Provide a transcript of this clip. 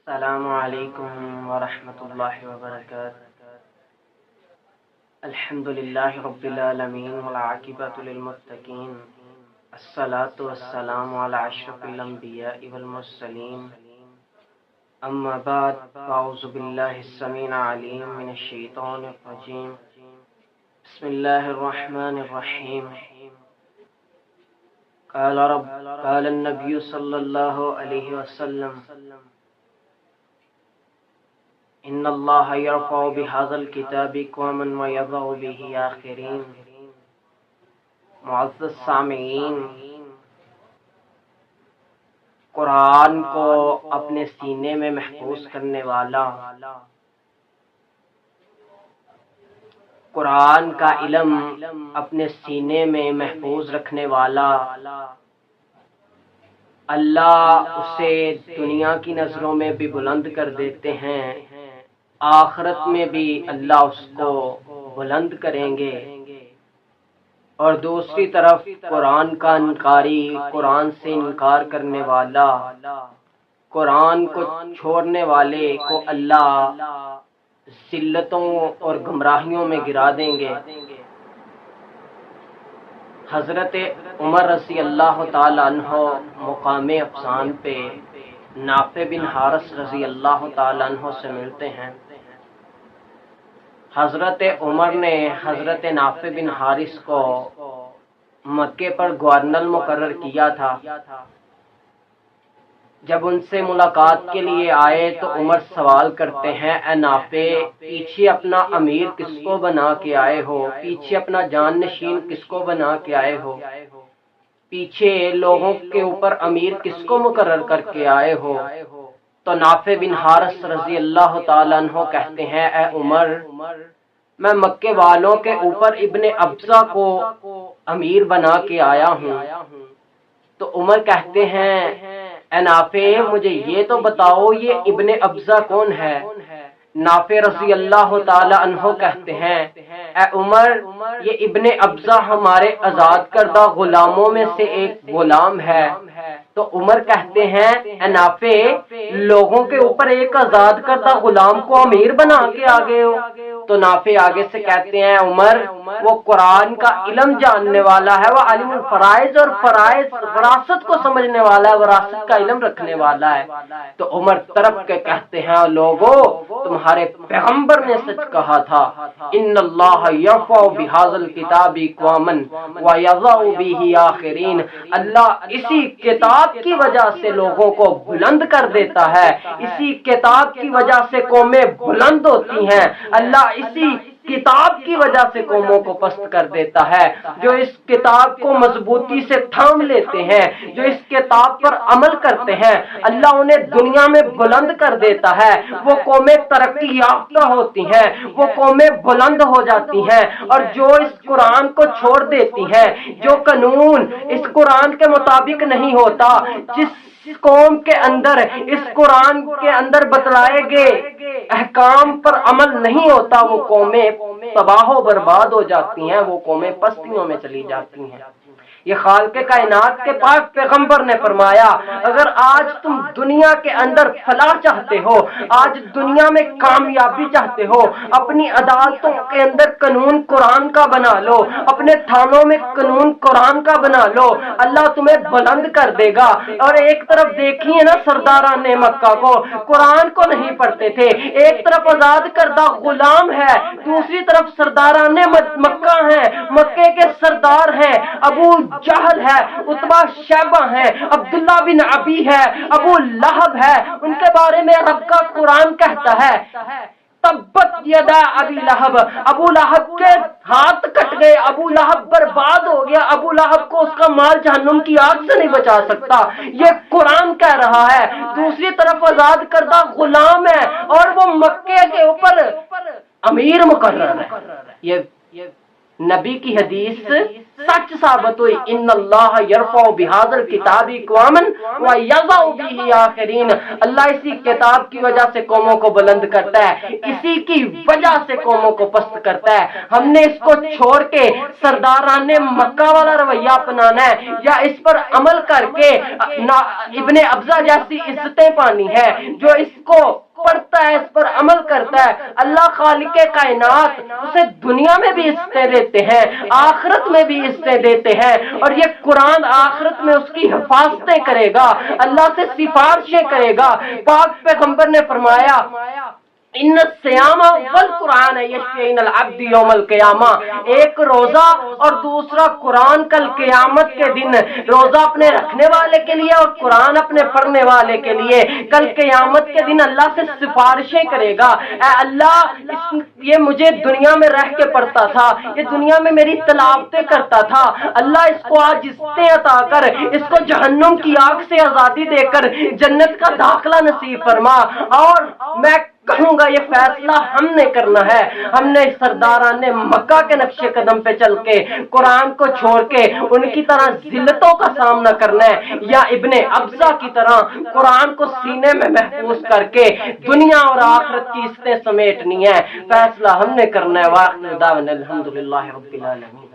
السلام علیکم ورحمۃ اللہ وبرکاتہ۔ الحمد للہ رب العالمین والعاقبۃ للمتقین، الصلاۃ والسلام علی اشرف الانبیاء والمرسلین، اما بعد، اعوذ باللہ السمیع العلیم من الشیطان الرجیم، بسم اللہ الرحمن الرحیم۔ قال النبی صلی اللہ علیہ وسلم ان اللہ یرفع بهذا الکتاب قوما ویضع به آخرین۔ معزز سامعین، قرآن کو اپنے سینے میں محفوظ کرنے والا، قرآن کا علم اپنے سینے میں محفوظ رکھنے والا، اللہ اسے دنیا کی نظروں میں بھی بلند کر دیتے ہیں، آخرت میں بھی اللہ اس کو بلند کریں گے۔ اور دوسری طرف قرآن کا انکاری، قرآن سے انکار کرنے والا، قرآن کو چھوڑنے والے کو اللہ ذلتوں اور گمراہیوں میں گرا دیں گے۔ حضرت عمر رضی اللہ تعالی عنہ مقام افسان پہ نافع بن حارث رضی اللہ تعالی عنہ سے ملتے ہیں۔ حضرت عمر نے حضرت نافع بن حارث کو مکے پر گورنر مقرر کیا تھا۔ جب ان سے ملاقات کے لیے آئے تو عمر سوال کرتے ہیں، اے نافع، پیچھے اپنا امیر کس کو بنا کے آئے ہو؟ پیچھے اپنا جان نشین کس کو بنا کے آئے ہو؟ پیچھے لوگوں کے اوپر امیر کس کو مقرر کر کے آئے ہو؟ تو نافع بن حارث رضی اللہ تعالیٰ عنہ کہتے ہیں، اے عمر، میں مکے والوں کے اوپر ابن ابزہ کو امیر بنا کے آیا ہوں۔ تو عمر کہتے ہیں، اے نافع، مجھے یہ تو بتاؤ یہ ابن ابزہ کون ہے؟ نافع رضی اللہ تعالی عنہ کہتے ہیں، اے عمر، یہ ابن ابزہ ہمارے آزاد کردہ غلاموں میں سے ایک غلام ہے۔ تو عمر کہتے ہیں، اے نافع، لوگوں کے اوپر ایک آزاد کردہ غلام کو امیر بنا کے آگے ہو؟ تو نافع آگے سے کہتے ہیں، عمر، وہ قرآن کا علم جاننے والا ہے، وہ عالم الفرائض اور فرائض وراثت کو سمجھنے والا ہے، وراثت کا علم رکھنے والا ہے۔ تو عمر تڑپ کے کہتے ہیں، لوگو، تمہارے پیغمبر نے سچ کہا تھا، ان اللہ یرفع بہذا الکتاب قوما ویضع به آخرین۔ اللہ اسی کتاب کی وجہ سے لوگوں کو بلند کر دیتا ہے، اسی کتاب کی وجہ سے قومیں بلند ہوتی ہیں، اللہ اسی کتاب کی وجہ سے قوموں کو پست کر دیتا ہے۔ جو اس کتاب کو مضبوطی سے تھام لیتے ہیں، جو اس کتاب پر عمل کرتے ہیں، اللہ انہیں دنیا میں بلند کر دیتا ہے، وہ قومیں ترقی یافتہ ہوتی ہیں، وہ قومیں بلند ہو جاتی ہیں۔ اور جو اس قرآن کو چھوڑ دیتی ہیں، جو قانون اس قرآن کے مطابق نہیں ہوتا، جس قوم کے اندر اس قرآن کے اندر بتلائے گئے احکام پر عمل نہیں ہوتا، وہ قومیں تباہ و برباد ہو جاتی ہیں، وہ قومیں پستیوں میں چلی جاتی ہیں۔ یہ خالق کائنات کے پاک پیغمبر نے فرمایا، اگر آج تم دنیا کے اندر فلاح چاہتے ہو، آج دنیا میں کامیابی چاہتے ہو، اپنی عدالتوں کے اندر قانون قرآن کا بنا لو، اپنے تھانوں میں قانون قرآن کا بنا لو، اللہ تمہیں بلند کر دے گا۔ اور ایک طرف دیکھیے نا سرداران مکہ کو، قرآن کو نہیں پڑھتے تھے، ایک طرف آزاد کردہ غلام ہے، دوسری طرف سرداران مکہ ہیں، مکے کے سردار ہیں، ابو جہل ہے، عتبہ شیبہ ہے، عبداللہ بن ابی ہے، ابو لہب ہے، ان کے بارے میں رب کا قرآن کہتا ہے، تبت یدا ابی لہب، ابو لہب کے ہاتھ کٹ گئے، ابو لہب برباد ہو گیا، ابو لہب کو اس کا مال جہنم کی آگ سے نہیں بچا سکتا، یہ قرآن کہہ رہا ہے۔ دوسری طرف آزاد کردہ غلام ہے اور وہ مکے کے اوپر امیر مقرر ہے۔ یہ نبی کی حدیث سچ ثابت ہوئی، ان اللہ یرفع بہذا الکتاب اقواما ویضع بہ آخرین، اللہ اسی کتاب کی وجہ سے قوموں کو بلند کرتا ہے، اسی کی وجہ سے قوموں کو پست کرتا ہے۔ ہم نے اس کو چھوڑ کے سرداران مکہ والا رویہ اپنانا ہے یا اس پر عمل کر کے ابن ابزہ جیسی عزتیں پانی ہے؟ جو اس کو پڑھتا ہے، اس پر عمل کرتا ہے، اللہ خالق کائنات اسے دنیا میں بھی عزتیں دیتے ہیں، آخرت میں بھی عزتیں دیتے ہیں، اور یہ قرآن آخرت میں اس کی حفاظتیں کرے گا، اللہ سے سفارشیں کرے گا۔ پاک پیغمبر نے فرمایا ان الصیام والقرآن یشفعان العبد یوم القیامہ، ایک روزہ اور دوسرا قرآن کل قیامت کے دن، روزہ اپنے رکھنے والے کے لیے اور قرآن اپنے پڑھنے والے کے لیے کل قیامت کے دن اللہ سے سفارشیں کرے گا۔ اے اللہ، یہ مجھے دنیا میں رہ کے پڑھتا تھا، یہ دنیا میں میری تلاوتیں کرتا تھا، اللہ اس کو آج عزتیں عطا کر، اس کو جہنم کی آگ سے آزادی دے کر جنت کا داخلہ نصیب فرما۔ اور میں کہوں گا یہ فیصلہ ہم نے کرنا ہے، ہم نے سرداران مکہ کے نقش قدم پہ چل کے قرآن کو چھوڑ کے ان کی طرح ذلتوں کا سامنا کرنا ہے، یا ابن ابزہ کی طرح قرآن کو سینے میں محفوظ کر کے دنیا اور آخرت کی عزتیں سمیٹنی ہے۔ فیصلہ ہم نے کرنا ہے۔ واخر دعوانا الحمدللہ رب العالمین۔